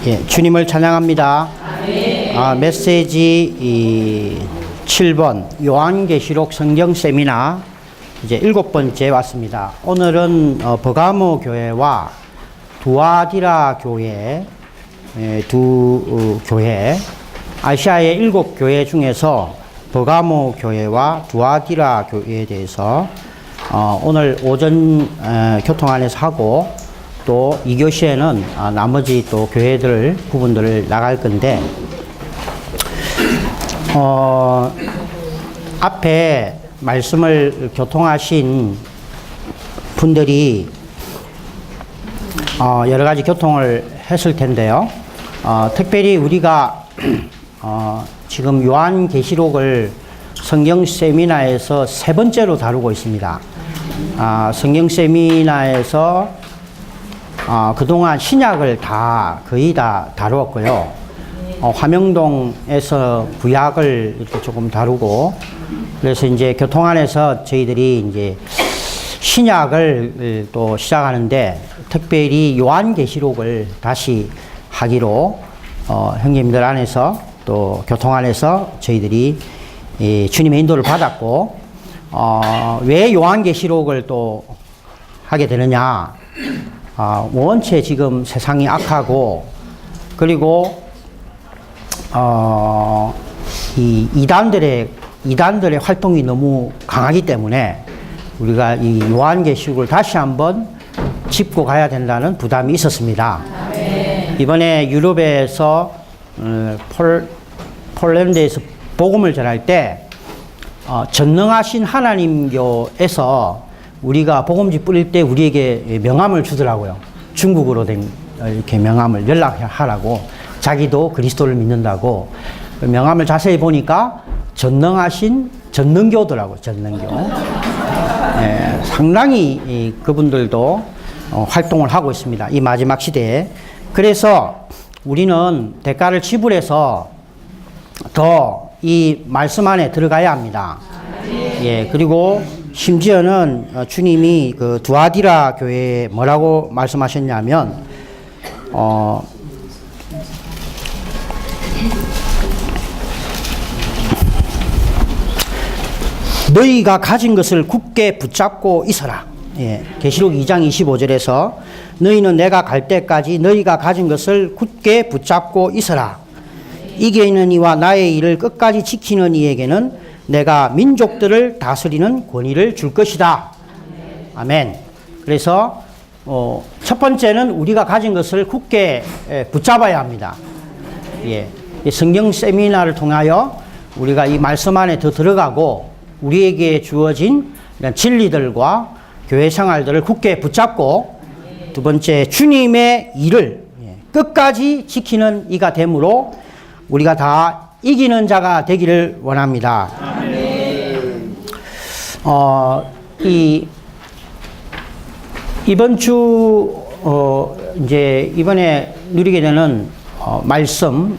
예, 주님을 찬양합니다. 메시지 7번 요한계시록 성경 세미나 이제 7번째 왔습니다. 오늘은 버가모 교회와 두아디라 교회 두 교회, 아시아의 7교회 중에서 버가모 교회와 두아디라 교회에 대해서 오늘 오전 교통 안에서 하고, 또 2교시에는 나머지 또 교회들 부분들을 나갈 건데, 앞에 말씀을 교통하신 분들이 여러 가지 교통을 했을 텐데요. 특별히 우리가 지금 요한계시록을 성경 세미나에서 3번째로 다루고 있습니다. 성경 세미나에서 그동안 신약을 거의 다 다루었고요. 화명동에서 구약을 이렇게 조금 다루고, 그래서 이제 교통 안에서 저희들이 이제 신약을 또 시작하는데, 특별히 요한계시록을 다시 하기로 형님들 안에서 또 교통 안에서 저희들이 주님의 인도를 받았고, 왜 요한계시록을 또 하게 되느냐? 원체 지금 세상이 악하고, 그리고 이 이단들의 활동이 너무 강하기 때문에 우리가 이 요한계시록을 다시 한번 짚고 가야 된다는 부담이 있었습니다. 이번에 유럽에서 폴란드에서 복음을 전할 때 전능하신 하나님교에서 우리가 복음지 뿌릴 때 우리에게 명함을 주더라고요. 중국어로 된 이렇게 명함을 연락하라고. 자기도 그리스도를 믿는다고. 명함을 자세히 보니까 전능하신 전능교더라고요. 전능교. 상당히 그분들도 활동을 하고 있습니다. 이 마지막 시대에. 그래서 우리는 대가를 지불해서 더 이 말씀 안에 들어가야 합니다. 예, 그리고 심지어는 주님이 그 두아디라 교회에 뭐라고 말씀하셨냐면, 너희가 가진 것을 굳게 붙잡고 있어라. 예, 계시록 2장 25절에서 너희는 내가 갈 때까지 너희가 가진 것을 굳게 붙잡고 있어라. 이기는 이와 나의 일을 끝까지 지키는 이에게는 내가 민족들을 다스리는 권위를 줄 것이다. 아멘. 그래서 첫 번째는 우리가 가진 것을 굳게 붙잡아야 합니다. 예, 성경 세미나를 통하여 우리가 이 말씀 안에 더 들어가고, 우리에게 주어진 진리들과 교회 생활들을 굳게 붙잡고, 두 번째 주님의 일을 끝까지 지키는 이가 되므로 우리가 다 이기는 자가 되기를 원합니다. 이번 주 이제 이번에 누리게 되는 말씀,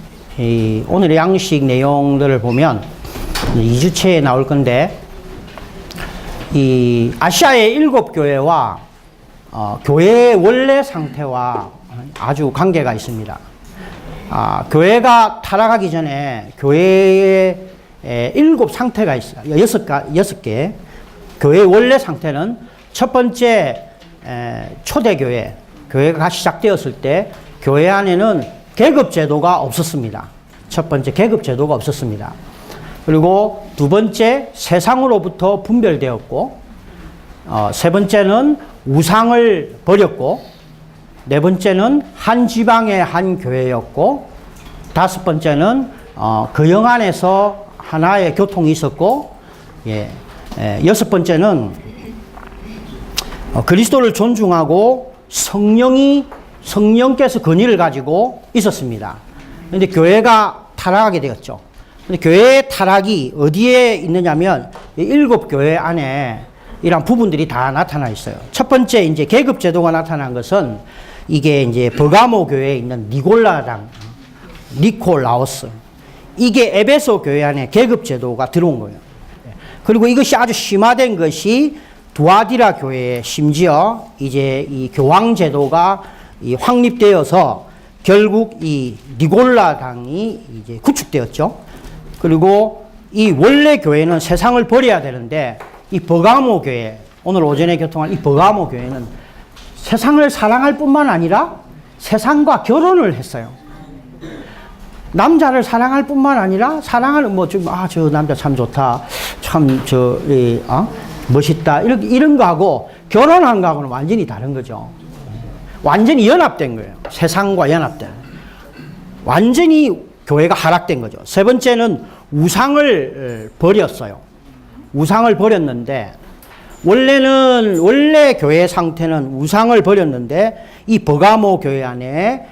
오늘의 양식 내용들을 보면 2주체에 나올 건데, 이 아시아의 7교회와 교회의 원래 상태와 아주 관계가 있습니다. 교회가 타락하기 전에 교회의 7상태가 있어요. 6개. 교회의 원래 상태는 첫 번째, 초대교회, 교회가 시작되었을 때 교회 안에는 계급제도가 없었습니다. 첫 번째, 계급제도가 없었습니다. 그리고 두 번째, 세상으로부터 분별되었고, 세 번째는 우상을 버렸고, 네 번째는 한 지방의 한 교회였고, 다섯 번째는 그 영 안에서 하나의 교통이 있었고, 여섯 번째는 그리스도를 존중하고 성령께서 권위를 가지고 있었습니다. 그런데 교회가 타락하게 되었죠. 근데 교회의 타락이 어디에 있느냐면 7교회 안에 이런 부분들이 다 나타나 있어요. 첫 번째, 이제 계급 제도가 나타난 것은 이게 이제 버가모 교회에 있는 니콜라오스. 이게 에베소 교회 안에 계급 제도가 들어온 거예요. 그리고 이것이 아주 심화된 것이 두아디라 교회에 심지어 이제 이 교황 제도가 확립되어서 결국 이 니골라 당이 이제 구축되었죠. 그리고 이 원래 교회는 세상을 버려야 되는데 이 버가모 교회, 오늘 오전에 교통한 이 버가모 교회는 세상을 사랑할 뿐만 아니라 세상과 결혼을 했어요. 남자를 사랑할 뿐만 아니라 사랑하는 저 남자 참 좋다, 참 멋있다 이런 거하고 결혼한 거하고는 완전히 다른 거죠. 완전히 연합된 거예요. 세상과 연합된. 완전히 교회가 하락된 거죠. 세 번째는 우상을 버렸어요. 우상을 버렸는데 원래 교회 상태는 우상을 버렸는데 이 버가모 교회 안에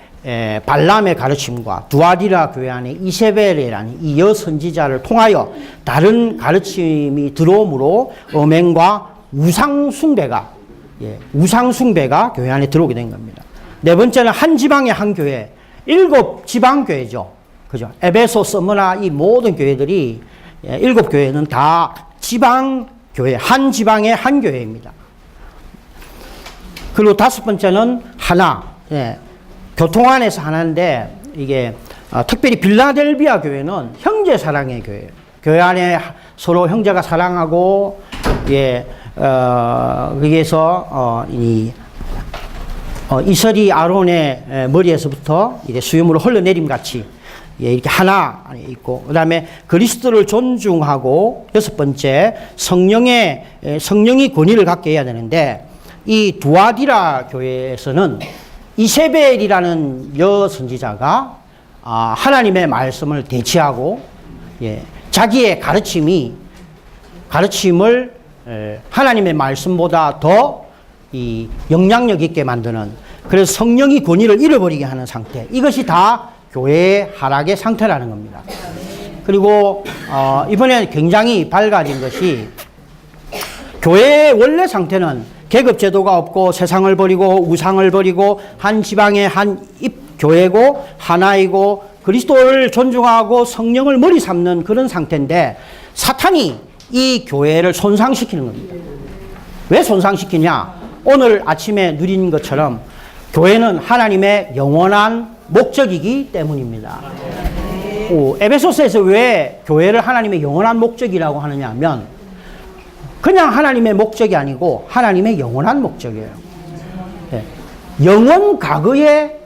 발람의 가르침과 두아디라 교회 안에 이세벨이라는 이 여선지자를 통하여 다른 가르침이 들어오므로 음행과 우상숭배가 교회 안에 들어오게 된 겁니다. 네 번째는 한 지방의 한 교회, 7지방교회죠. 그죠? 에베소, 스무나 이 모든 교회들이 7교회는 다 지방교회, 한 지방의 한 교회입니다. 그리고 다섯 번째는 하나, 교통 안에서 하나인데 이게 특별히 빌라델비아 교회는 형제 사랑의 교회예요. 교회 안에 서로 형제가 사랑하고 거기에서 이슬이 아론의 머리에서부터 이제 수염으로 흘러내림 같이 이렇게 하나 있고, 그 다음에 그리스도를 존중하고, 여섯 번째 성령이 권위를 갖게 해야 되는데, 이 두아디라 교회에서는 이세벨이라는 여선지자가 하나님의 말씀을 대치하고 자기의 가르침을 하나님의 말씀보다 더 영향력 있게 만드는, 그래서 성령이 권위를 잃어버리게 하는 상태, 이것이 다 교회의 하락의 상태라는 겁니다. 그리고 이번에 굉장히 밝아진 것이, 교회의 원래 상태는 계급제도가 없고 세상을 버리고 우상을 버리고 한 지방의 한 교회고 하나이고 그리스도를 존중하고 성령을 머리 삼는 그런 상태인데, 사탄이 이 교회를 손상시키는 겁니다. 왜 손상시키냐? 오늘 아침에 누린 것처럼 교회는 하나님의 영원한 목적이기 때문입니다. 에베소서에서 왜 교회를 하나님의 영원한 목적이라고 하느냐 하면, 그냥 하나님의 목적이 아니고 하나님의 영원한 목적이에요. 영원 과거에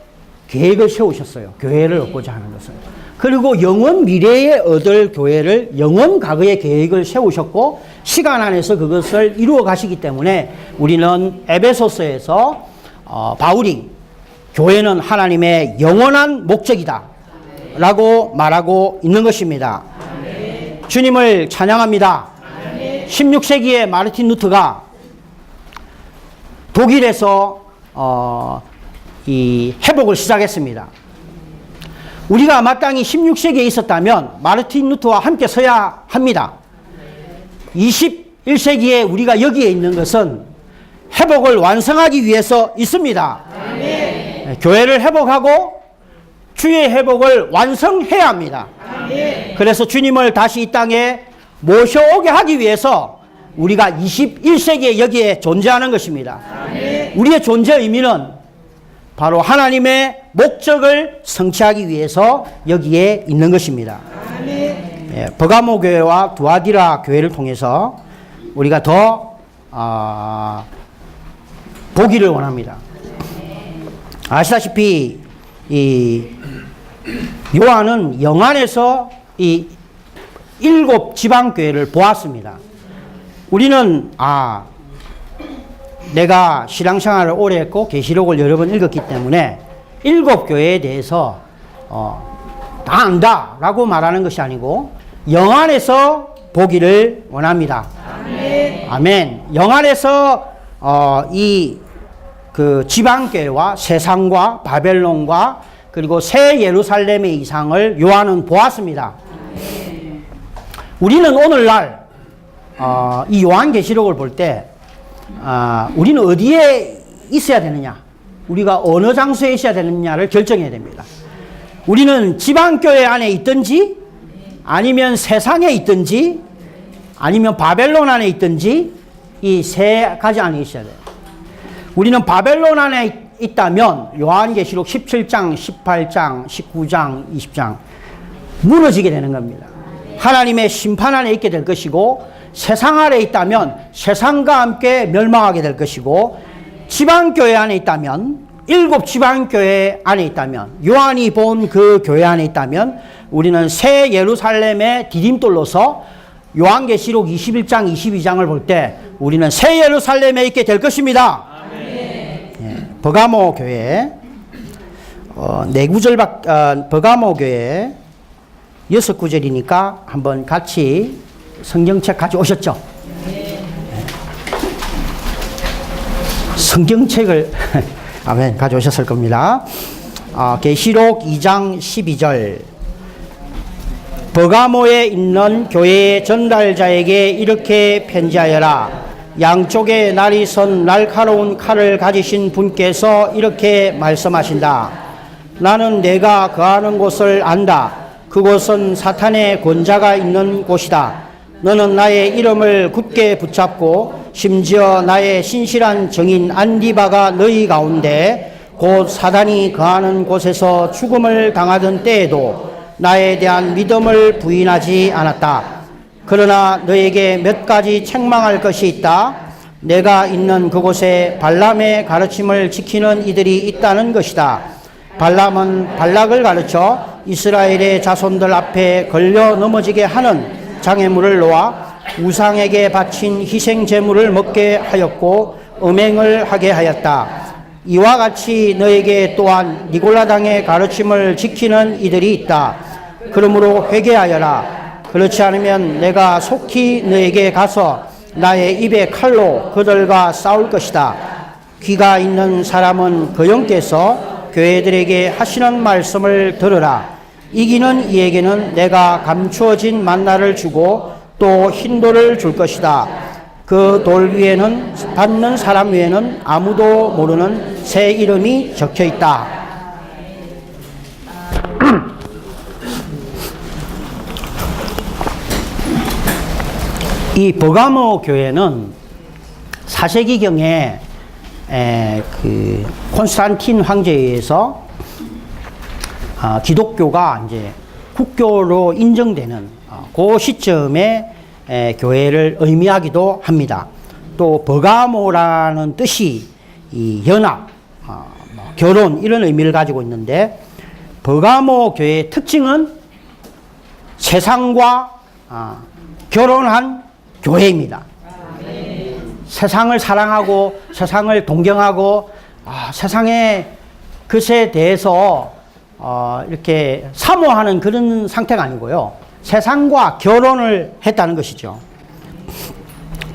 계획을 세우셨어요. 교회를 얻고자 하는 것은. 그리고 영원 미래에 얻을 교회를 영원 과거의 계획을 세우셨고 시간 안에서 그것을 이루어 가시기 때문에 우리는 에베소서에서 바울이 교회는 하나님의 영원한 목적이다 라고 말하고 있는 것입니다. 주님을 찬양합니다. 16세기에 마르틴 루터가 독일에서 이 회복을 시작했습니다. 우리가 마땅히 16세기에 있었다면 마르틴 루터와 함께 서야 합니다. 21세기에 우리가 여기에 있는 것은 회복을 완성하기 위해서 있습니다. 교회를 회복하고 주의 회복을 완성해야 합니다. 그래서 주님을 다시 이 땅에 모셔오게 하기 위해서 우리가 21세기에 여기에 존재하는 것입니다. 우리의 존재 의미는 바로 하나님의 목적을 성취하기 위해서 여기에 있는 것입니다. 버가모 교회와 두아디라 교회를 통해서 우리가 더 보기를 원합니다. 아시다시피 이 요한은 영안에서 이 7지방교회를 보았습니다. 우리는 내가 신앙생활을 오래 했고 계시록을 여러 번 읽었기 때문에 7교회에 대해서 다 안다라고 말하는 것이 아니고 영안에서 보기를 원합니다. 아멘. 영안에서 이 그 지방교회와 세상과 바벨론과 그리고 새 예루살렘의 이상을 요한은 보았습니다. 우리는 오늘날 이 요한계시록을 볼 때 우리는 어디에 있어야 되느냐, 우리가 어느 장소에 있어야 되느냐를 결정해야 됩니다. 우리는 지방교회 안에 있든지 아니면 세상에 있든지 아니면 바벨론 안에 있든지 이 세 가지 안에 있어야 돼요. 우리는 바벨론 안에 있다면 요한계시록 17장, 18장, 19장, 20장 무너지게 되는 겁니다. 하나님의 심판 안에 있게 될 것이고 세상 아래 있다면 세상과 함께 멸망하게 될 것이고 지방교회 안에 있다면 7 지방교회 안에 있다면 요한이 본 그 교회 안에 있다면 우리는 새 예루살렘의 디딤돌로서 요한계시록 21장, 22장을 볼 때 우리는 새 예루살렘에 있게 될 것입니다. 버가모 교회 네 구절 버가모 교회 6구절이니까 한번 같이 성경책 가져오셨죠? 성경책을 아멘 가져오셨을 겁니다. 계시록 2장 12절 버가모에 있는 교회의 전달자에게 이렇게 편지하여라. 양쪽에 날이 선 날카로운 칼을 가지신 분께서 이렇게 말씀하신다. 나는 내가 거하는 곳을 안다. 그곳은 사탄의 권자가 있는 곳이다. 너는 나의 이름을 굳게 붙잡고 심지어 나의 신실한 증인 안디바가 너희 가운데 곧 사단이 거하는 곳에서 죽음을 당하던 때에도 나에 대한 믿음을 부인하지 않았다. 그러나 너에게 몇 가지 책망할 것이 있다. 내가 있는 그곳에 발람의 가르침을 지키는 이들이 있다는 것이다. 발람은 발락을 가르쳐 이스라엘의 자손들 앞에 걸려 넘어지게 하는 장애물을 놓아 우상에게 바친 희생 제물을 먹게 하였고 음행을 하게 하였다. 이와 같이 너에게 또한 니골라당의 가르침을 지키는 이들이 있다. 그러므로 회개하여라. 그렇지 않으면 내가 속히 너에게 가서 나의 입에 칼로 그들과 싸울 것이다. 귀가 있는 사람은 그 영께서 교회들에게 하시는 말씀을 들으라. 이기는 이에게는 내가 감추어진 만나를 주고 또 흰돌을 줄 것이다. 그 돌 위에는 받는 사람 위에는 아무도 모르는 새 이름이 적혀 있다. 이 버가모 교회는 4세기경에 그 콘스탄틴 황제에 의해서 기독교가 이제 국교로 인정되는 그 시점에 교회를 의미하기도 합니다. 또 버가모라는 뜻이 이 연합, 결혼 이런 의미를 가지고 있는데 버가모 교회의 특징은 세상과 결혼한 교회입니다. 세상을 사랑하고 세상을 동경하고 세상의 것에 대해서 이렇게 사모하는 그런 상태가 아니고요. 세상과 결혼을 했다는 것이죠.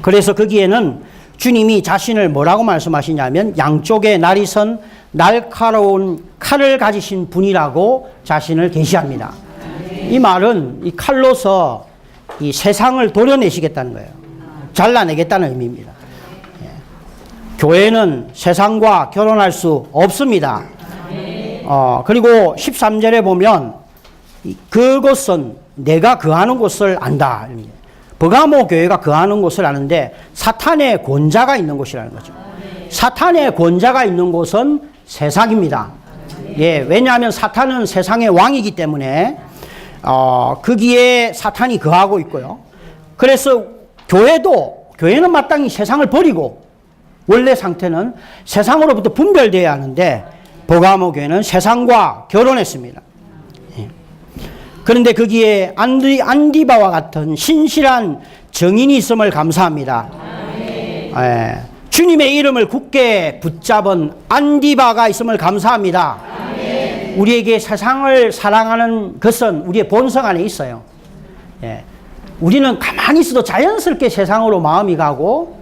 그래서 거기에는 주님이 자신을 뭐라고 말씀하시냐면 양쪽에 날이 선 날카로운 칼을 가지신 분이라고 자신을 계시합니다. 이 말은 이 칼로서 이 세상을 도려내시겠다는 거예요. 잘라내겠다는 의미입니다. 교회는 세상과 결혼할 수 없습니다. 그리고 13절에 보면 그곳은 내가 거하는 곳을 안다. 버가모 교회가 거하는 곳을 아는데 사탄의 권자가 있는 곳이라는 거죠. 사탄의 권자가 있는 곳은 세상입니다. 왜냐하면 사탄은 세상의 왕이기 때문에 거기에 사탄이 거하고 있고요. 그래서 교회는 마땅히 세상을 버리고 원래 상태는 세상으로부터 분별되어야 하는데 버가모 교회는 세상과 결혼했습니다. 그런데 거기에 안디바와 같은 신실한 정인이 있음을 감사합니다. 주님의 이름을 굳게 붙잡은 안디바가 있음을 감사합니다. 우리에게 세상을 사랑하는 것은 우리의 본성 안에 있어요. 우리는 가만히 있어도 자연스럽게 세상으로 마음이 가고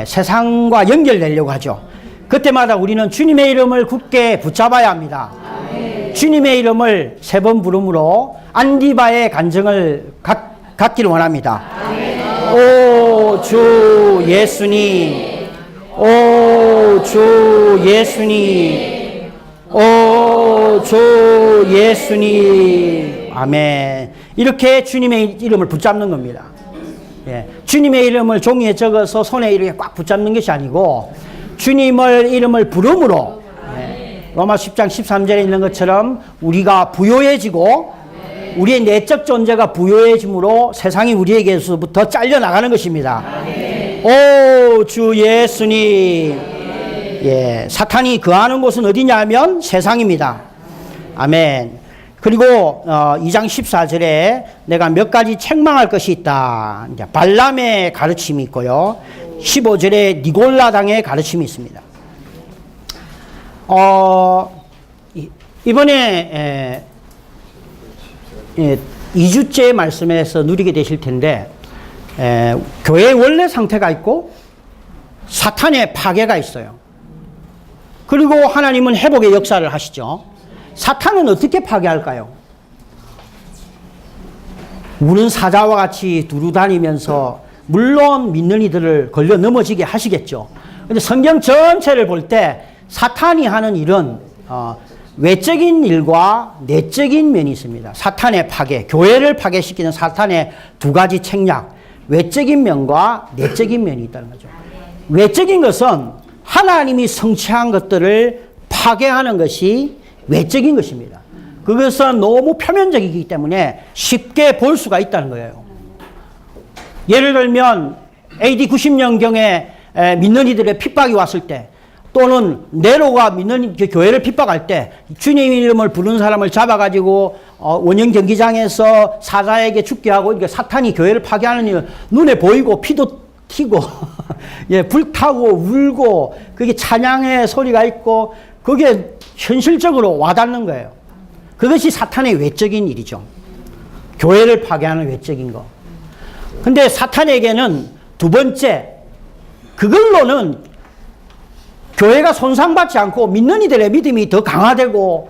세상과 연결되려고 하죠. 그때마다 우리는 주님의 이름을 굳게 붙잡아야 합니다. 주님의 이름을 3번 부름으로 안디바의 간증을 갖기를 원합니다. 오 주 예수님, 오 주 예수님, 오 주 예수님, 아멘. 이렇게 주님의 이름을 붙잡는 겁니다. 주님의 이름을 종이에 적어서 손에 이렇게 꽉 붙잡는 것이 아니고 주님을 이름을 부름으로 로마 10장 13절에 있는 것처럼 우리가 부요해지고 우리의 내적 존재가 부요해짐으로 세상이 우리에게서부터 잘려나가는 것입니다. 오, 주 예수님. 예, 사탄이 거하는 곳은 어디냐면 세상입니다. 아멘. 그리고 2장 14절에 내가 몇 가지 책망할 것이 있다. 이제 발람의 가르침이 있고요. 15절에 니골라당의 가르침이 있습니다. 이번에 2주째 말씀에서 누리게 되실 텐데 교회의 원래 상태가 있고 사탄의 파괴가 있어요. 그리고 하나님은 회복의 역사를 하시죠. 사탄은 어떻게 파괴할까요? 우는 사자와 같이 두루다니면서 물론 믿는 이들을 걸려 넘어지게 하시겠죠. 근데 성경 전체를 볼 때 사탄이 하는 일은 외적인 일과 내적인 면이 있습니다. 사탄의 파괴, 교회를 파괴시키는 사탄의 두 가지 책략, 외적인 면과 내적인 면이 있다는 거죠. 외적인 것은 하나님이 성취한 것들을 파괴하는 것이 외적인 것입니다. 그것은 너무 표면적이기 때문에 쉽게 볼 수가 있다는 거예요. 예를 들면 AD 90년경에 믿는 이들의 핍박이 왔을 때, 또는 네로가 믿는 교회를 핍박할 때 주님 이름을 부르는 사람을 잡아가지고 원형 경기장에서 사자에게 죽게 하고, 그러니까 사탄이 교회를 파괴하는 일 눈에 보이고 피도 튀고 예, 불타고 울고 그게 찬양의 소리가 있고 그게 현실적으로 와닿는 거예요. 그것이 사탄의 외적인 일이죠. 교회를 파괴하는 외적인 거. 근데 사탄에게는 두 번째, 그걸로는 교회가 손상받지 않고 믿는 이들의 믿음이 더 강화되고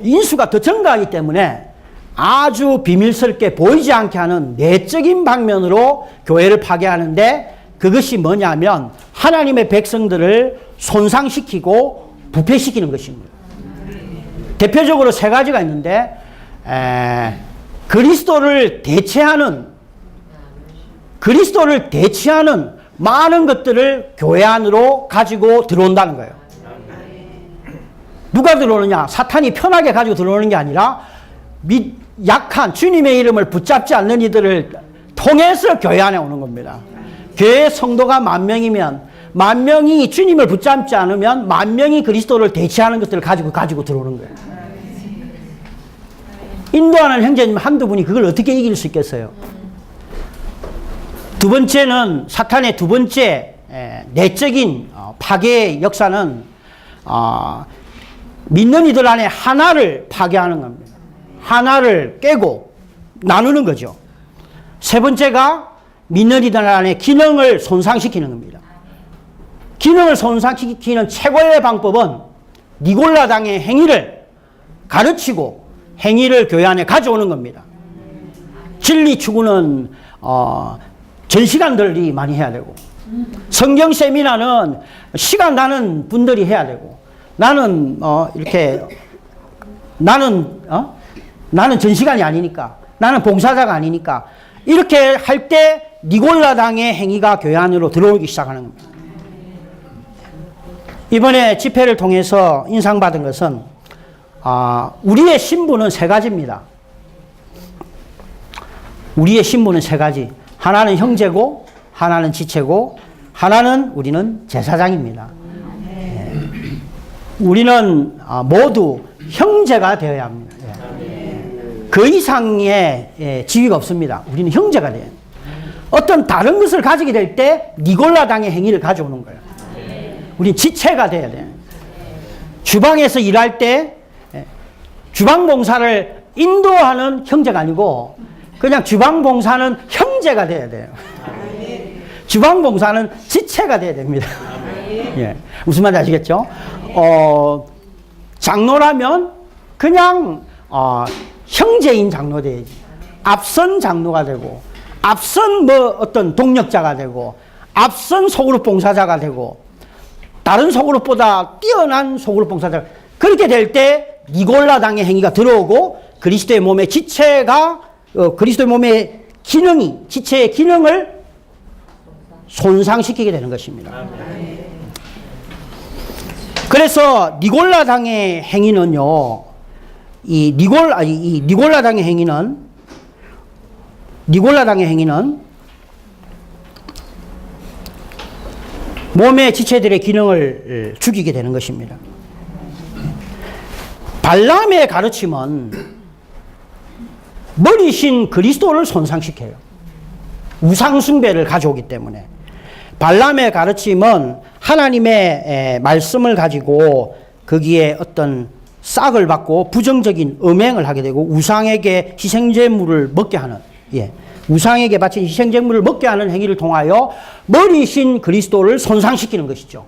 인수가 더 증가하기 때문에 아주 비밀스럽게 보이지 않게 하는 내적인 방면으로 교회를 파괴하는데, 그것이 뭐냐면 하나님의 백성들을 손상시키고 부패시키는 것입니다. 대표적으로 세 가지가 있는데 그리스도를 대체하는 많은 것들을 교회 안으로 가지고 들어온다는 거예요. 누가 들어오느냐? 사탄이 편하게 가지고 들어오는 게 아니라 약한 주님의 이름을 붙잡지 않는 이들을 통해서 교회 안에 오는 겁니다. 교회 성도가 10,000명이면 10,000명이 주님을 붙잡지 않으면 10,000명이 그리스도를 대체하는 것들을 가지고 들어오는 거예요. 인도하는 형제님 한두 분이 그걸 어떻게 이길 수 있겠어요? 두 번째는, 사탄의 두 번째 내적인 파괴의 역사는 믿는 이들 안에 하나를 파괴하는 겁니다. 하나를 깨고 나누는 거죠. 세 번째가 믿는 이들 안에 기능을 손상시키는 겁니다. 기능을 손상시키는 최고의 방법은 니골라당의 행위를 가르치고 행위를 교회 안에 가져오는 겁니다. 진리 추구는 전시관들이 많이 해야 되고, 성경 세미나는 시간 나는 분들이 해야 되고, 나는 전시관이 아니니까, 나는 봉사자가 아니니까, 이렇게 할 때 니골라당의 행위가 교회 안으로 들어오기 시작하는 겁니다. 이번에 집회를 통해서 인상받은 것은 우리의 신분은 세 가지입니다. 우리의 신분은 세 가지. 하나는 형제고, 하나는 지체고, 하나는 우리는 제사장입니다. 우리는 모두 형제가 되어야 합니다. 그 이상의 지위가 없습니다. 우리는 형제가 돼요. 어떤 다른 것을 가지게 될 때 니골라당의 행위를 가져오는 거예요. 우리는 지체가 돼야 돼요. 주방에서 일할 때 주방봉사를 인도하는 형제가 아니고 그냥 주방봉사는 형제가 돼야 돼요. 주방봉사는 지체가 돼야 됩니다. 예, 무슨 말인지 아시겠죠? 장로라면 그냥 형제인 장로 돼야지. 앞선 장로가 되고, 앞선 어떤 동력자가 되고, 앞선 소그룹 봉사자가 되고, 다른 소그룹보다 뛰어난 소그룹 봉사자. 그렇게 될 때 니골라당의 행위가 들어오고 그리스도의 몸의 지체가 그리스도의 몸의 기능이, 지체의 기능을 손상시키게 되는 것입니다. 그래서 니골라당의 행위는요, 이 니골라당의 행위는 몸의 지체들의 기능을 죽이게 되는 것입니다. 발람의 가르침은 머리신 그리스도를 손상시켜요. 우상숭배를 가져오기 때문에. 발람의 가르침은 하나님의 말씀을 가지고 거기에 어떤 싹을 받고 부정적인 음행을 하게 되고 우상에게 희생제물을 먹게 하는, 우상에게 바친 희생제물을 먹게 하는 행위를 통하여 머리신 그리스도를 손상시키는 것이죠.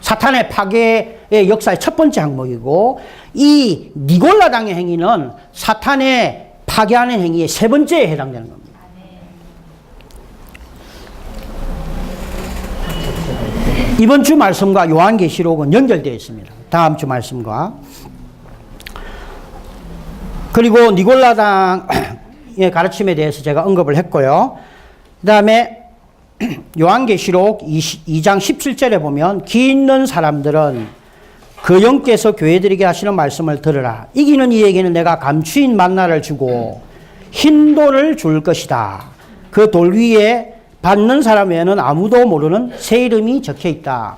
사탄의 파괴의 역사의 첫 번째 항목이고, 이 니골라당의 행위는 사탄의 파괴하는 행위의 세 번째에 해당되는 겁니다. 이번 주 말씀과 요한계시록은 연결되어 있습니다. 다음 주 말씀과. 그리고 니골라당의 가르침에 대해서 제가 언급을 했고요. 그 다음에 요한계시록 2장 17절에 보면 기 있는 사람들은 그 영께서 교회들에게 하시는 말씀을 들으라. 이기는 이에게는 내가 감추인 만나를 주고 흰 돌을 줄 것이다. 그 돌 위에 받는 사람 외에는 아무도 모르는 새 이름이 적혀 있다.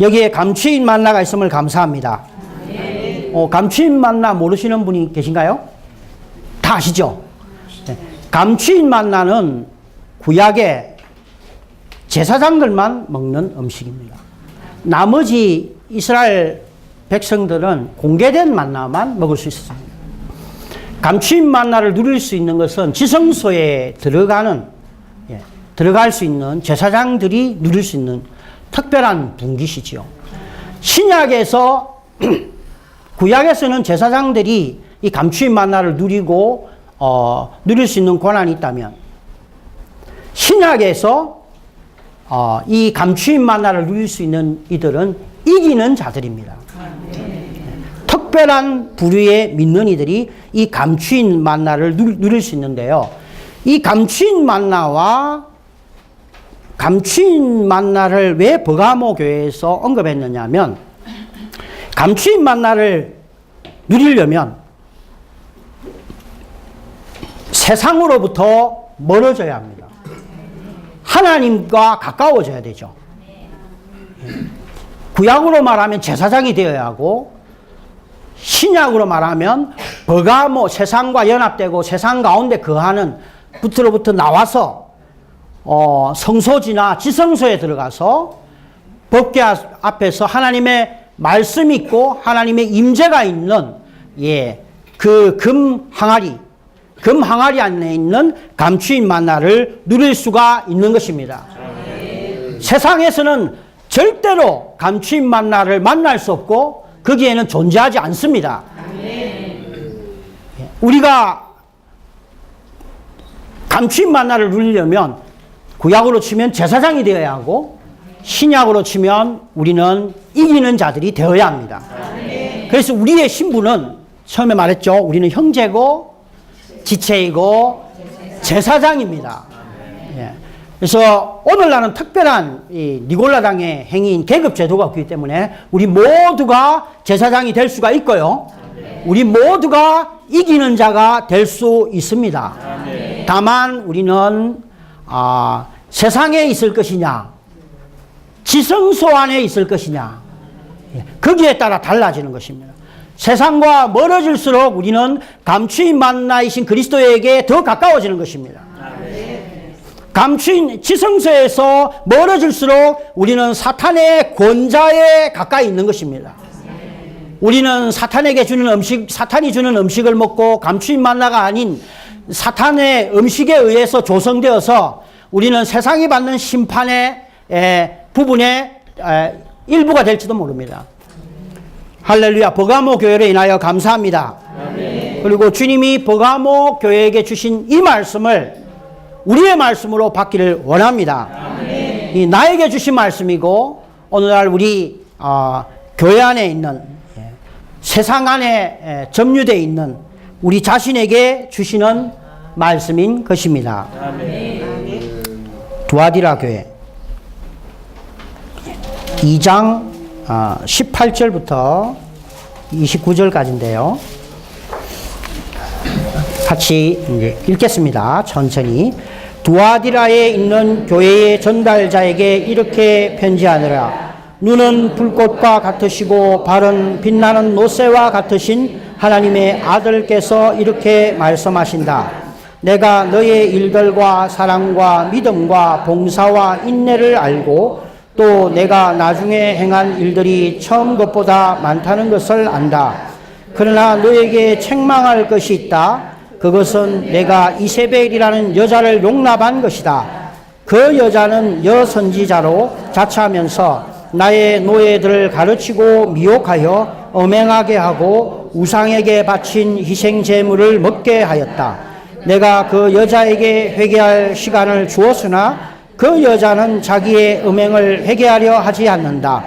여기에 감추인 만나가 있음을 감사합니다. 감추인 만나 모르시는 분이 계신가요? 다 아시죠? 네. 감추인 만나는 구약의 제사장들만 먹는 음식입니다. 나머지 이스라엘 백성들은 공개된 만나만 먹을 수 있었습니다. 감추인 만나를 누릴 수 있는 것은 지성소에 들어갈 수 있는 제사장들이 누릴 수 있는 특별한 분깃이지요. 신약에서 구약에서는 제사장들이 이 감추인 만나를 누리고 누릴 수 있는 권한이 있다면, 신약에서 이 감추인 만나를 누릴 수 있는 이들은 이기는 자들입니다. 특별한 부류의 믿는 이들이 이 감추인 만나를 누릴 수 있는데요. 이 감추인 만나를 왜 버가모 교회에서 언급했느냐면, 감추인 만나를 누리려면 세상으로부터 멀어져야 합니다. 하나님과 가까워져야 되죠. 구약으로 말하면 제사장이 되어야 하고, 신약으로 말하면 버가모, 세상과 연합되고 세상 가운데 거하는 부트로부터 나와서 성소지나 지성소에 들어가서 법궤 앞에서 하나님의 말씀이 있고 하나님의 임재가 있는 그 금 항아리 안에 있는 감추인 만나를 누릴 수가 있는 것입니다. 세상에서는 절대로 감추인 만나를 만날 수 없고 거기에는 존재하지 않습니다. 우리가 감추인 만나를 누리려면 구약으로 치면 제사장이 되어야 하고, 신약으로 치면 우리는 이기는 자들이 되어야 합니다. 그래서 우리의 신분은 처음에 말했죠. 우리는 형제고 지체이고 제사장입니다. 그래서 오늘날은 특별한 이 니골라당의 행위인 계급제도가 없기 때문에 우리 모두가 제사장이 될 수가 있고요. 우리 모두가 이기는 자가 될 수 있습니다. 다만 우리는 세상에 있을 것이냐, 지성소 안에 있을 것이냐, 거기에 따라 달라지는 것입니다. 세상과 멀어질수록 우리는 감추인 만나이신 그리스도에게 더 가까워지는 것입니다. 감추인 지성소에서 멀어질수록 우리는 사탄의 권좌에 가까이 있는 것입니다. 우리는 사탄에게 주는 음식, 사탄이 주는 음식을 먹고 감추인 만나가 아닌 사탄의 음식에 의해서 조성되어서 우리는 세상이 받는 심판의 부분의 일부가 될지도 모릅니다. 할렐루야. 버가모 교회를 인하여 감사합니다. 아멘. 그리고 주님이 버가모 교회에게 주신 이 말씀을 우리의 말씀으로 받기를 원합니다. 아멘. 이 나에게 주신 말씀이고 오늘날 우리 교회 안에 있는 세상 안에 점유되어 있는 우리 자신에게 주시는 말씀인 것입니다. 아멘. 두아디라 교회. 2장 18절부터 29절까지인데요. 같이 이제 읽겠습니다. 천천히. 두아디라에 있는 교회의 전달자에게 이렇게 편지하느라. 눈은 불꽃과 같으시고 발은 빛나는 노새와 같으신 하나님의 아들께서 이렇게 말씀하신다. 내가 너의 일들과 사랑과 믿음과 봉사와 인내를 알고 또 내가 나중에 행한 일들이 처음 것보다 많다는 것을 안다. 그러나 너에게 책망할 것이 있다. 그것은 내가 이세벨이라는 여자를 용납한 것이다. 그 여자는 여선지자로 자처하면서 나의 노예들을 가르치고 미혹하여 엄행하게 하고 우상에게 바친 희생제물을 먹게 하였다. 내가 그 여자에게 회개할 시간을 주었으나 그 여자는 자기의 음행을 회개하려 하지 않는다.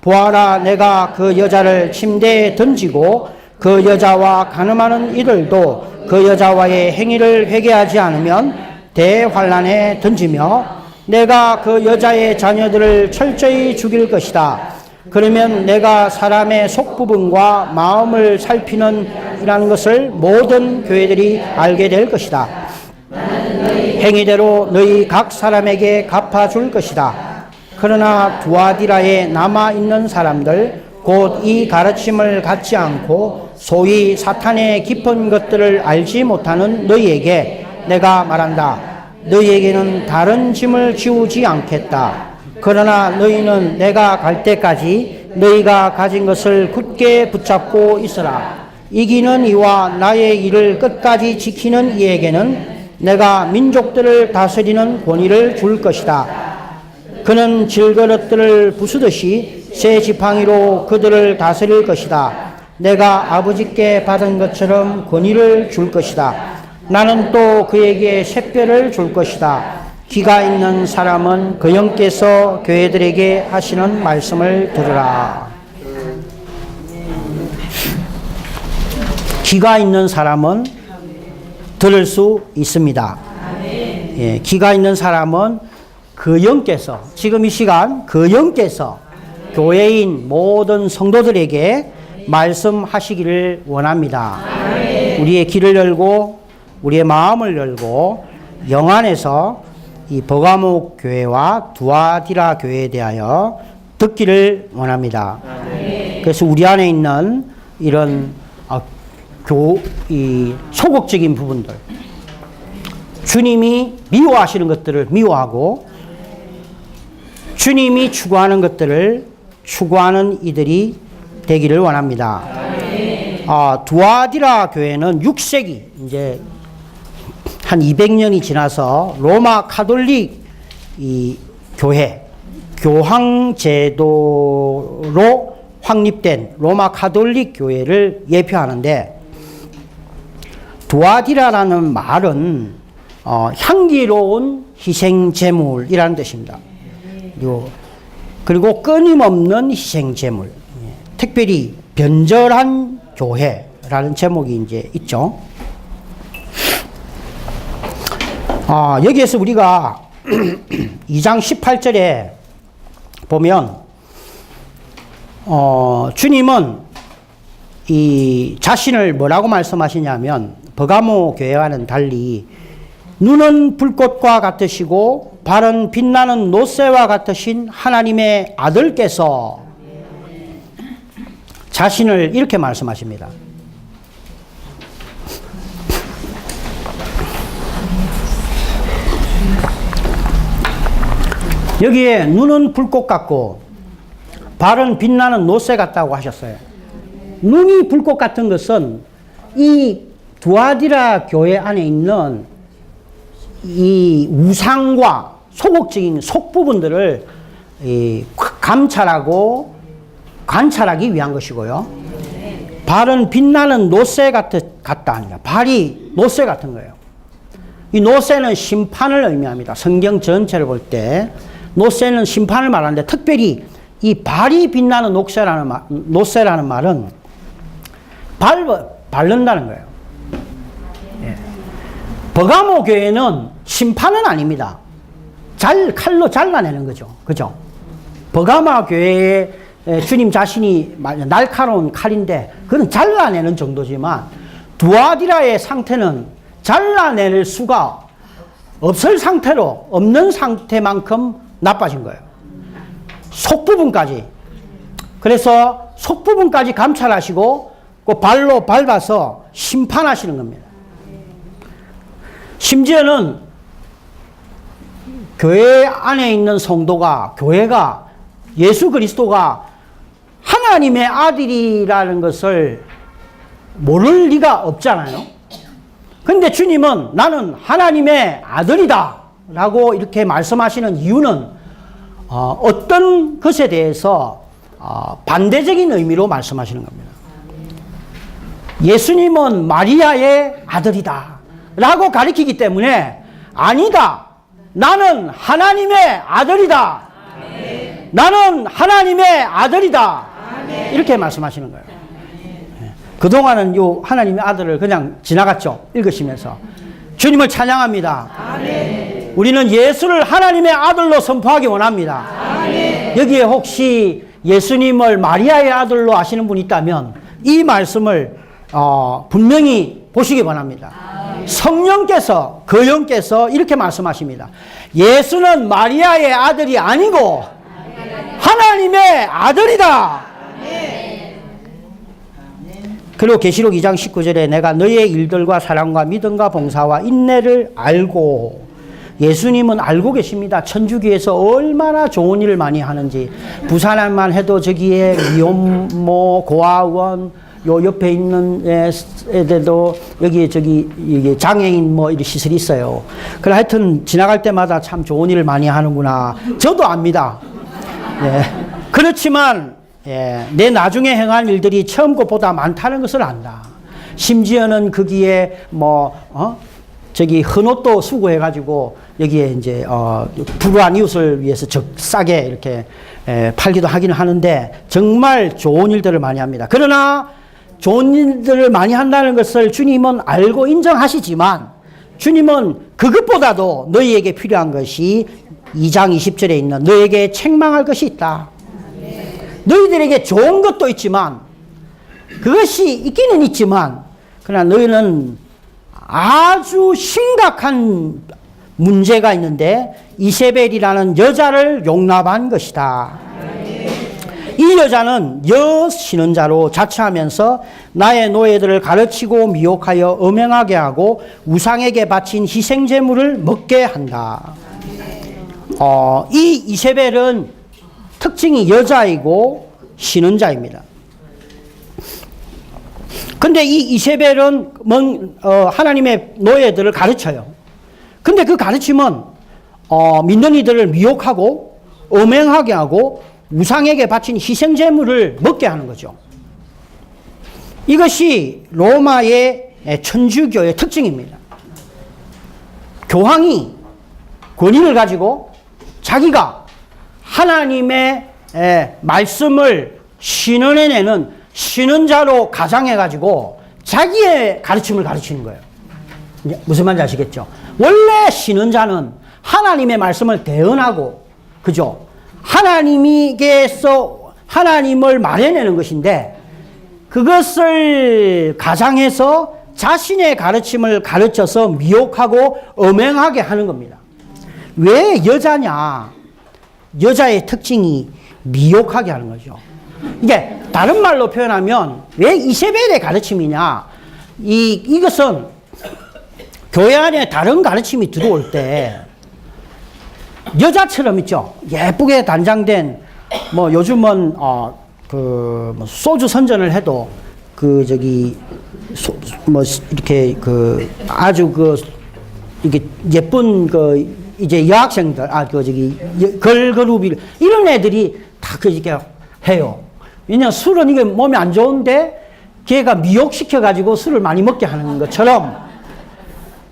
보아라, 내가 그 여자를 침대에 던지고 그 여자와 간음하는 이들도 그 여자와의 행위를 회개하지 않으면 대환란에 던지며 내가 그 여자의 자녀들을 철저히 죽일 것이다. 그러면 내가 사람의 속부분과 마음을 살피는 이라는 것을 모든 교회들이 알게 될 것이다. 행위대로 너희 각 사람에게 갚아줄 것이다. 그러나 두아디라에 남아있는 사람들 곧 이 가르침을 갖지 않고 소위 사탄의 깊은 것들을 알지 못하는 너희에게 내가 말한다. 너희에게는 다른 짐을 지우지 않겠다. 그러나 너희는 내가 갈 때까지 너희가 가진 것을 굳게 붙잡고 있으라. 이기는 이와 나의 일을 끝까지 지키는 이에게는 내가 민족들을 다스리는 권위를 줄 것이다. 그는 질그릇들을 부수듯이 새 지팡이로 그들을 다스릴 것이다. 내가 아버지께 받은 것처럼 권위를 줄 것이다. 나는 또 그에게 샛별을 줄 것이다. 귀가 있는 사람은 그 영께서 교회들에게 하시는 말씀을 들으라. 귀가 있는 사람은 들을 수 있습니다. 예, 귀가 있는 사람은 그 영께서, 지금 이 시간 그 영께서 교회인 모든 성도들에게 말씀하시기를 원합니다. 우리의 귀를 열고 우리의 마음을 열고 영 안에서 이 버가모 교회와 두아디라 교회에 대하여 듣기를 원합니다. 그래서 우리 안에 있는 이런 이 소극적인 부분들, 주님이 미워하시는 것들을 미워하고 주님이 추구하는 것들을 추구하는 이들이 되기를 원합니다. 두아디라 교회는 6세기, 이제 한 200년이 지나서 로마 카톨릭 이 교회, 교황 제도로 확립된 로마 카톨릭 교회를 예표하는데, 두아디라라는 말은 향기로운 희생제물이라는 뜻입니다. 그리고 끊임없는 희생제물, 특별히 변절한 교회라는 제목이 이제 있죠. 여기에서 우리가 2장 18절에 보면 주님은 이 자신을 뭐라고 말씀하시냐면, 버가모 교회와는 달리 눈은 불꽃과 같으시고 발은 빛나는 노새와 같으신 하나님의 아들께서 자신을 이렇게 말씀하십니다. 여기에 눈은 불꽃 같고 발은 빛나는 노새 같다고 하셨어요. 눈이 불꽃 같은 것은 이 두아디라 교회 안에 있는 이 우상과 소극적인 속부분들을 감찰하고 관찰하기 위한 것이고요. 발은 빛나는 노새 같다 하니까 발이 노새 같은 거예요. 이 노새는 심판을 의미합니다. 성경 전체를 볼 때 노새는 심판을 말하는데, 특별히 이 발이 빛나는 노새라는 말은 바른다는 거예요. 예. 버가모 교회는 심판은 아닙니다. 칼로 잘라내는 거죠. 그죠? 버가마 교회에 주님 자신이 날카로운 칼인데 그건 잘라내는 정도지만 두아디라의 상태는 잘라낼 수가 없는 상태만큼 나빠진 거예요. 속부분까지. 그래서 속부분까지 감찰하시고 그 발로 밟아서 심판하시는 겁니다. 심지어는 교회 안에 있는 성도가, 교회가, 예수 그리스도가 하나님의 아들이라는 것을 모를 리가 없잖아요. 근데 주님은 나는 하나님의 아들이다 라고 이렇게 말씀하시는 이유는 어떤 것에 대해서 반대적인 의미로 말씀하시는 겁니다. 예수님은 마리아의 아들이다 라고 가리키기 때문에 아니다. 나는 하나님의 아들이다. 아멘. 나는 하나님의 아들이다. 아멘. 이렇게 말씀하시는 거예요. 그동안은 요 하나님의 아들을 그냥 지나갔죠. 읽으시면서. 주님을 찬양합니다. 아멘. 우리는 예수를 하나님의 아들로 선포하기 원합니다. 아멘. 여기에 혹시 예수님을 마리아의 아들로 아시는 분이 있다면 이 말씀을 분명히 보시기 원합니다. 성령께서, 그 영께서 이렇게 말씀하십니다. 예수는 마리아의 아들이 아니고 하나님의 아들이다. 그리고 계시록 2장 19절에 내가 너의 일들과 사랑과 믿음과 봉사와 인내를 알고, 예수님은 알고 계십니다. 천주교에서 얼마나 좋은 일을 많이 하는지. 부산만 해도 저기에 미혼모, 고아원, 요 옆에 있는 애들도 여기 이게 장애인 뭐 이런 시설이 있어요. 그래 하여튼 지나갈 때마다 참 좋은 일을 많이 하는구나. 저도 압니다. 예. 그렇지만 내 나중에 행한 일들이 처음 것보다 많다는 것을 안다. 심지어는 거기에 저기 헌옷도 수거해가지고 여기에 이제 불우한 이웃을 위해서 싸게 이렇게 팔기도 하기는 하는데 정말 좋은 일들을 많이 합니다. 그러나 좋은 일들을 많이 한다는 것을 주님은 알고 인정하시지만 주님은 그것보다도 너희에게 필요한 것이 2장 20절에 있는 너에게 책망할 것이 있다. 너희들에게 좋은 것도 있지만 그것이 있기는 있지만 그러나 너희는 아주 심각한 문제가 있는데 이세벨이라는 여자를 용납한 것이다. 이 여자는 여신언자로 자처하면서 나의 노예들을 가르치고 미혹하여 음행하게 하고 우상에게 바친 희생제물을 먹게 한다. 이 이세벨은 특징이 여자이고 신언자입니다. 근데 이 이세벨은 하나님의 노예들을 가르쳐요. 근데 그 가르침은 믿는 이들을 미혹하고 음행하게 하고 우상에게 바친 희생제물을 먹게 하는 거죠. 이것이 로마의 천주교의 특징입니다. 교황이 권위를 가지고 자기가 하나님의 말씀을 신원해내는 신원자로 가장해가지고 자기의 가르침을 가르치는 거예요. 무슨 말인지 아시겠죠? 원래 신원자는 하나님의 말씀을 대언하고, 그죠? 하나님께서 하나님을 말해내는 것인데 그것을 가장해서 자신의 가르침을 가르쳐서 미혹하고 음행하게 하는 겁니다. 왜 여자냐? 여자의 특징이 미혹하게 하는 거죠. 이게 다른 말로 표현하면 왜 이세벨의 가르침이냐? 이것은 교회 안에 다른 가르침이 들어올 때 여자처럼 있죠. 예쁘게 단장된 요즘은 소주 선전을 해도 이렇게 아주 이게 예쁜 이제 여학생들 걸그룹 이런 애들이 다 이렇게 해요. 왜냐면 술은 이게 몸에 안 좋은데 걔가 미혹시켜 가지고 술을 많이 먹게 하는 것처럼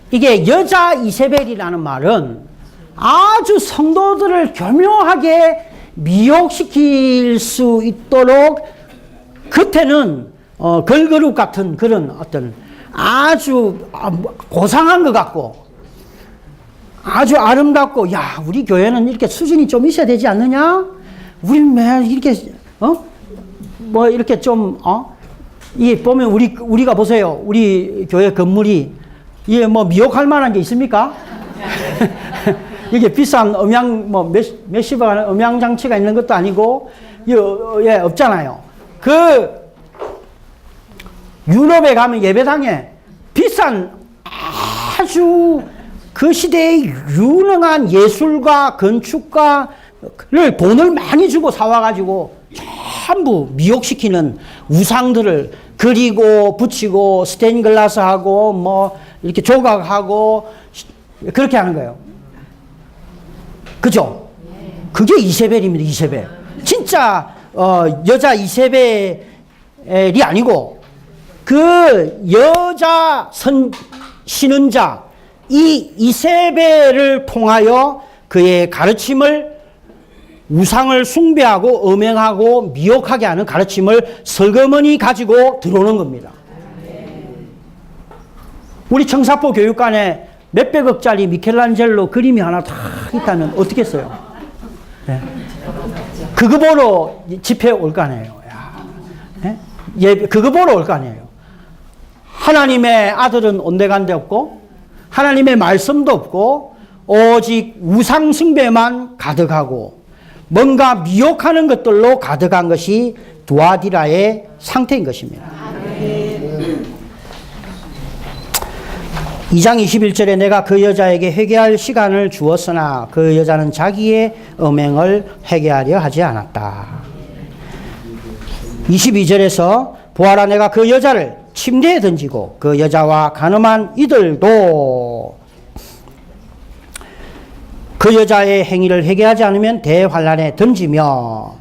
이게 여자 이세벨이라는 말은 아주 성도들을 교묘하게 미혹시킬 수 있도록 겉에는 걸그룹 같은 그런 어떤 아주 고상한 것 같고 아주 아름답고, 야, 우리 교회는 이렇게 수준이 좀 있어야 되지 않느냐? 우리 매일 이렇게, 뭐 이렇게 좀, 이게 보면 우리가 보세요. 우리 교회 건물이, 이게 뭐 미혹할 만한 게 있습니까? 이게 비싼 몇십억 하는 음향장치가 있는 것도 아니고, 예, 없잖아요. 유럽에 가면 예배당에 비싼 아주 그 시대의 유능한 예술가, 건축가를 돈을 많이 주고 사와가지고 전부 미혹시키는 우상들을 그리고 붙이고 스테인글라스하고 뭐 이렇게 조각하고 그렇게 하는 거예요. 그죠? 그게 이세벨입니다. 이세벨. 진짜 여자 이세벨이 아니고 그 여자 신은자 이 이세벨을 통하여 그의 가르침을 우상을 숭배하고 음행하고 미혹하게 하는 가르침을 슬그머니 가지고 들어오는 겁니다. 우리 청사포 교육관에 몇백억짜리 미켈란젤로 그림이 하나 다 있다면 어떻게 써요? 네. 그거 보러 집회 올 거 아니에요. 예, 그거 보러 올 거 아니에요. 하나님의 아들은 온데간데 없고 하나님의 말씀도 없고 오직 우상 숭배만 가득하고 뭔가 미혹하는 것들로 가득한 것이 두아디라의 상태인 것입니다. 2장 21절에 내가 그 여자에게 회개할 시간을 주었으나 그 여자는 자기의 음행을 회개하려 하지 않았다. 22절에서 보아라 내가 그 여자를 침대에 던지고 그 여자와 간음한 이들도 그 여자의 행위를 회개하지 않으면 대환란에 던지며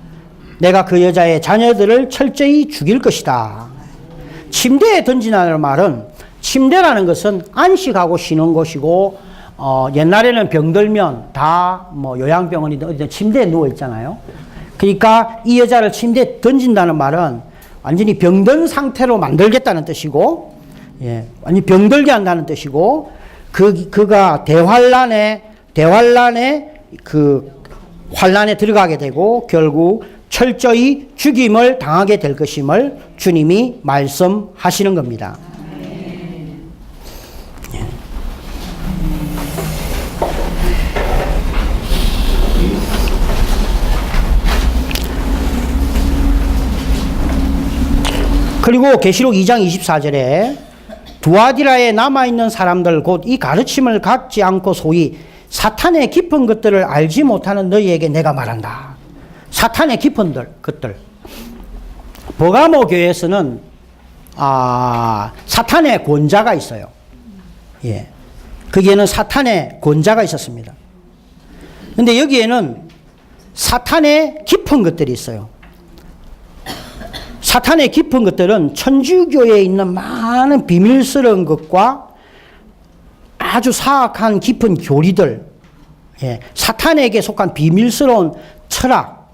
내가 그 여자의 자녀들을 철저히 죽일 것이다. 침대에 던지라는 말은 침대라는 것은 안식하고 쉬는 곳이고 옛날에는 병들면 다 뭐 요양병원이든 어디든 침대에 누워 있잖아요. 그러니까 이 여자를 침대에 던진다는 말은 완전히 병든 상태로 만들겠다는 뜻이고, 예, 완전히 병들게 한다는 뜻이고, 그가 대환란에 환란에 들어가게 되고 결국 철저히 죽임을 당하게 될 것임을 주님이 말씀하시는 겁니다. 그리고 계시록 2장 24절에 두아디라에 남아있는 사람들 곧 이 가르침을 갖지 않고 소위 사탄의 깊은 것들을 알지 못하는 너희에게 내가 말한다. 사탄의 깊은 것들. 버가모 교회에서는 사탄의 권자가 있어요. 예, 거기에는 사탄의 권자가 있었습니다. 근데 여기에는 사탄의 깊은 것들이 있어요. 사탄의 깊은 것들은 천주교에 있는 많은 비밀스러운 것과 아주 사악한 깊은 교리들, 예, 사탄에게 속한 비밀스러운 철학,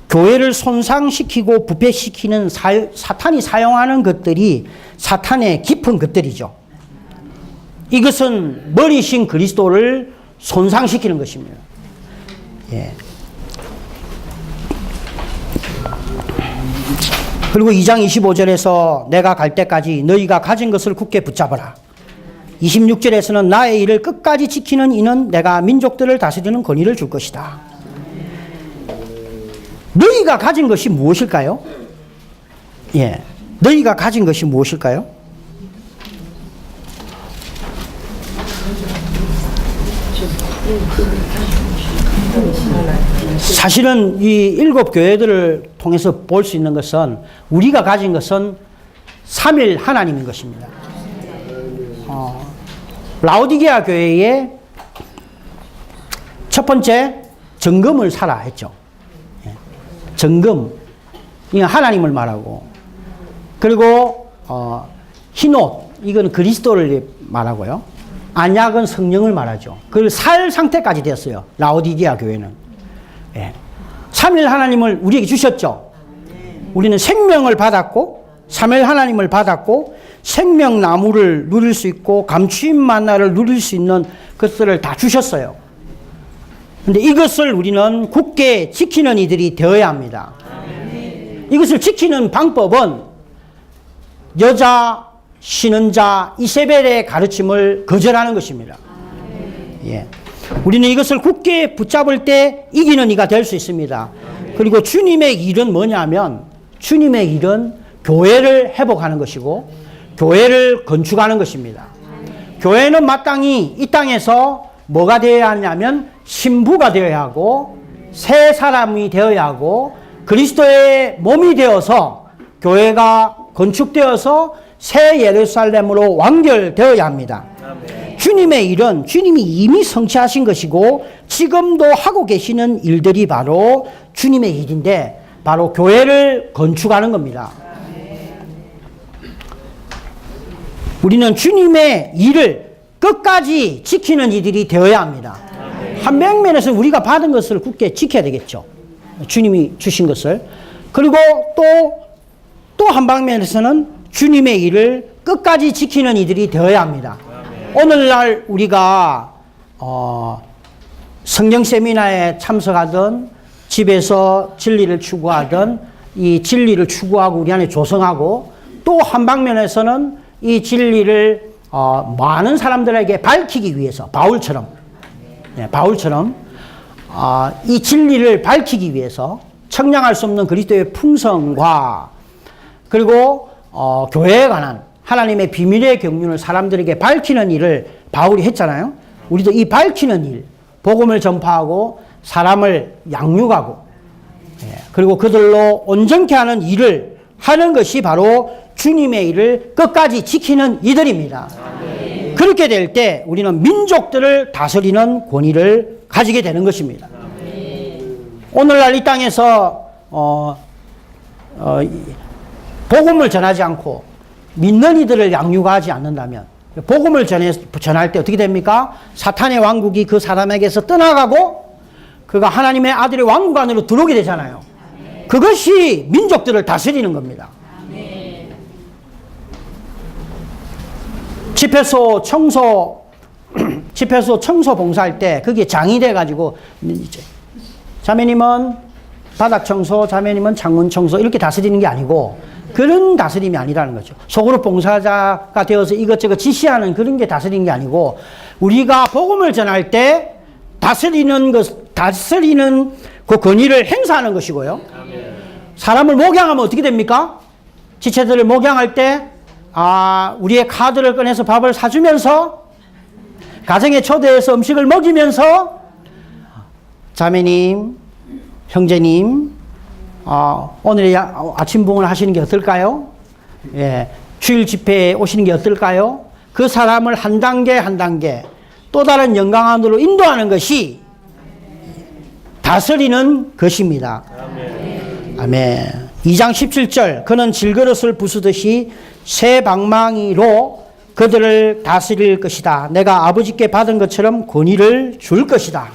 교회를 손상시키고 부패시키는 사탄이 사용하는 것들이 사탄의 깊은 것들이죠. 이것은 머리신 그리스도를 손상시키는 것입니다. 예. 그리고 2장 25절에서 내가 갈 때까지 너희가 가진 것을 굳게 붙잡아라. 26절에서는 나의 일을 끝까지 지키는 이는 내가 민족들을 다스리는 권위를 줄 것이다. 너희가 가진 것이 무엇일까요? 예, 너희가 가진 것이 무엇일까요? 사실은 이 7교회들을 통해서 볼 수 있는 것은 우리가 가진 것은 삼일 하나님인 것입니다. 라오디게아 교회의 첫 번째 정금을 사라 했죠. 정금, 이건 하나님을 말하고, 그리고 흰옷, 이건 그리스도를 말하고요. 안약은 성령을 말하죠. 그걸 살 상태까지 됐어요. 라오디게아 교회는. 예. 삼일 하나님을 우리에게 주셨죠. 우리는 생명을 받았고, 삼일 하나님을 받았고, 생명나무를 누릴 수 있고, 감추인 만나를 누릴 수 있는 것들을 다 주셨어요. 근데 이것을 우리는 굳게 지키는 이들이 되어야 합니다. 이것을 지키는 방법은 여자 신은자 이세벨의 가르침을 거절하는 것입니다. 예. 우리는 이것을 굳게 붙잡을 때 이기는 이가 될 수 있습니다. 그리고 주님의 일은 뭐냐면, 주님의 일은 교회를 회복하는 것이고 교회를 건축하는 것입니다. 교회는 마땅히 이 땅에서 뭐가 되어야 하냐면 신부가 되어야 하고 새 사람이 되어야 하고 그리스도의 몸이 되어서 교회가 건축되어서 새 예루살렘으로 완결되어야 합니다. 주님의 일은 주님이 이미 성취하신 것이고 지금도 하고 계시는 일들이 바로 주님의 일인데 바로 교회를 건축하는 겁니다. 우리는 주님의 일을 끝까지 지키는 이들이 되어야 합니다. 한 면에서 우리가 받은 것을 굳게 지켜야 되겠죠. 주님이 주신 것을. 그리고 또 한 방면에서는 주님의 일을 끝까지 지키는 이들이 되어야 합니다. 오늘날 우리가 성경 세미나에 참석하든 집에서 진리를 추구하든 이 진리를 추구하고 우리 안에 조성하고 또 한 방면에서는 이 진리를 많은 사람들에게 밝히기 위해서 바울처럼 이 진리를 밝히기 위해서 청량할 수 없는 그리스도의 풍성과 그리고 교회에 관한 하나님의 비밀의 경륜을 사람들에게 밝히는 일을 바울이 했잖아요. 우리도 이 밝히는 일, 복음을 전파하고 사람을 양육하고 그리고 그들로 온전케 하는 일을 하는 것이 바로 주님의 일을 끝까지 지키는 이들입니다. 그렇게 될 때 우리는 민족들을 다스리는 권위를 가지게 되는 것입니다. 오늘날 이 땅에서 복음을 전하지 않고 믿는 이들을 양육하지 않는다면 복음을 전할 때 어떻게 됩니까? 사탄의 왕국이 그 사람에게서 떠나가고 그가 하나님의 아들의 왕국 안으로 들어오게 되잖아요. 그것이 민족들을 다스리는 겁니다. 집회소 청소 봉사할 때 그게 장이 돼가지고 자매님은 바닥 청소, 자매님은 창문 청소 이렇게 다스리는 게 아니고 그런 다스림이 아니라는 거죠. 속으로 봉사자가 되어서 이것저것 지시하는 그런 게 다스리는 게 아니고 우리가 복음을 전할 때 다스리는 그 권위를 행사하는 것이고요. 사람을 목양하면 어떻게 됩니까? 지체들을 목양할 때 우리의 카드를 꺼내서 밥을 사주면서 가정에 초대해서 음식을 먹이면서 자매님, 형제님 오늘 아침 부흥을 하시는 게 어떨까요? 예, 주일 집회에 오시는 게 어떨까요? 그 사람을 한 단계 한 단계 또 다른 영광 안으로 인도하는 것이 다스리는 것입니다. 아멘. 2장 17절 그는 질그릇을 부수듯이 새 방망이로 그들을 다스릴 것이다. 내가 아버지께 받은 것처럼 권위를 줄 것이다.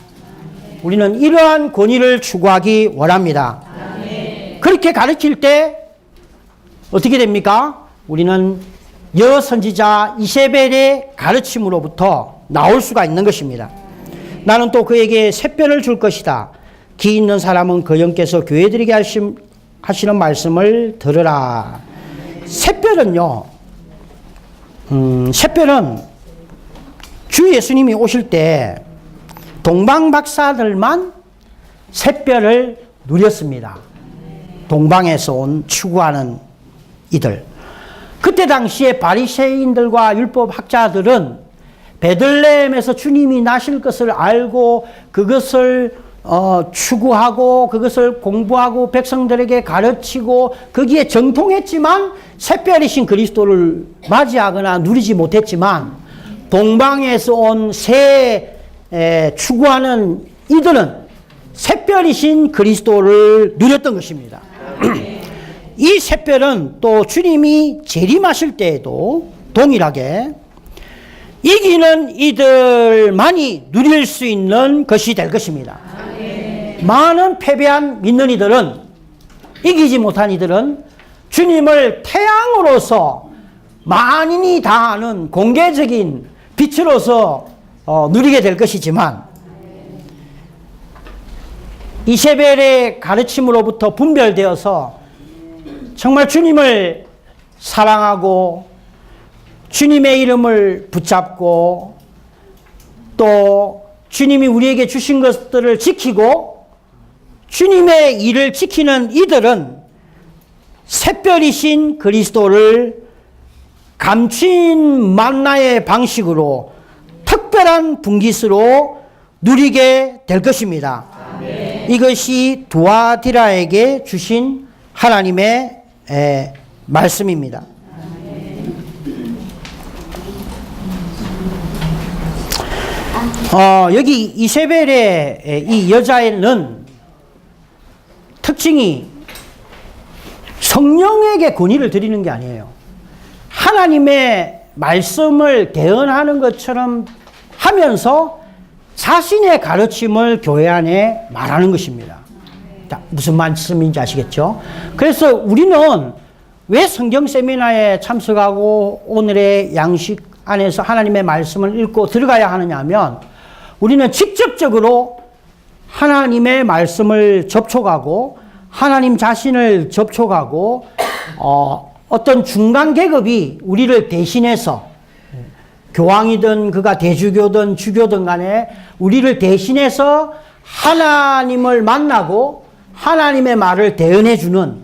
우리는 이러한 권위를 추구하기 원합니다. 그렇게 가르칠 때 어떻게 됩니까? 우리는 여선지자 이세벨의 가르침으로부터 나올 수가 있는 것입니다. 나는 또 그에게 샛별을 줄 것이다. 기 있는 사람은 그 영께서 교회들에게 하시는 말씀을 들으라. 샛별은요, 샛별은 주 예수님이 오실 때 동방 박사들만 샛별을 누렸습니다. 동방에서 온 추구하는 이들. 그때 당시에 바리새인들과 율법 학자들은 베들레헴에서 주님이 나실 것을 알고 그것을 추구하고 그것을 공부하고 백성들에게 가르치고 거기에 정통했지만 샛별이신 그리스도를 맞이하거나 누리지 못했지만 동방에서 온 새 추구하는 이들은 샛별이신 그리스도를 누렸던 것입니다. 이 샛별은 또 주님이 재림하실 때에도 동일하게 이기는 이들만이 누릴 수 있는 것이 될 것입니다. 많은 패배한 믿는 이들은, 이기지 못한 이들은 주님을 태양으로서 만인이 다 아는 공개적인 빛으로서 누리게 될 것이지만 이세벨의 가르침으로부터 분별되어서 정말 주님을 사랑하고 주님의 이름을 붙잡고 또 주님이 우리에게 주신 것들을 지키고 주님의 일을 지키는 이들은 샛별이신 그리스도를 감추인 만나의 방식으로 특별한 분깃으로 누리게 될 것입니다. 아멘. 이것이 두아디라에게 주신 하나님의 말씀입니다. 여기 이세벨의 이 여자에는 특징이 성령에게 권위를 드리는 게 아니에요. 하나님의 말씀을 대언하는 것처럼 하면서 자신의 가르침을 교회 안에 말하는 것입니다. 자, 무슨 말씀인지 아시겠죠? 그래서 우리는 왜 성경 세미나에 참석하고 오늘의 양식 안에서 하나님의 말씀을 읽고 들어가야 하느냐 하면 우리는 직접적으로 하나님의 말씀을 접촉하고 하나님 자신을 접촉하고 어떤 중간 계급이 우리를 대신해서 교황이든 그가 대주교든 주교든 간에 우리를 대신해서 하나님을 만나고 하나님의 말을 대언해 주는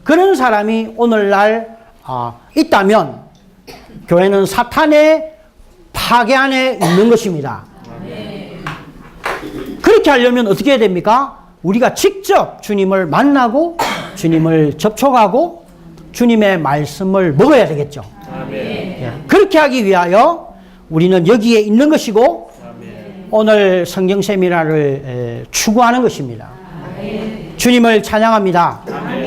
그런 사람이 오늘날 있다면 교회는 사탄의 파괴 안에 있는 것입니다. 그렇게 하려면 어떻게 해야 됩니까? 우리가 직접 주님을 만나고 주님을 접촉하고 주님의 말씀을 먹어야 되겠죠. 아멘. 그렇게 하기 위하여 우리는 여기에 있는 것이고 아멘. 오늘 성경 세미나를 추구하는 것입니다. 아멘. 주님을 찬양합니다. 아멘.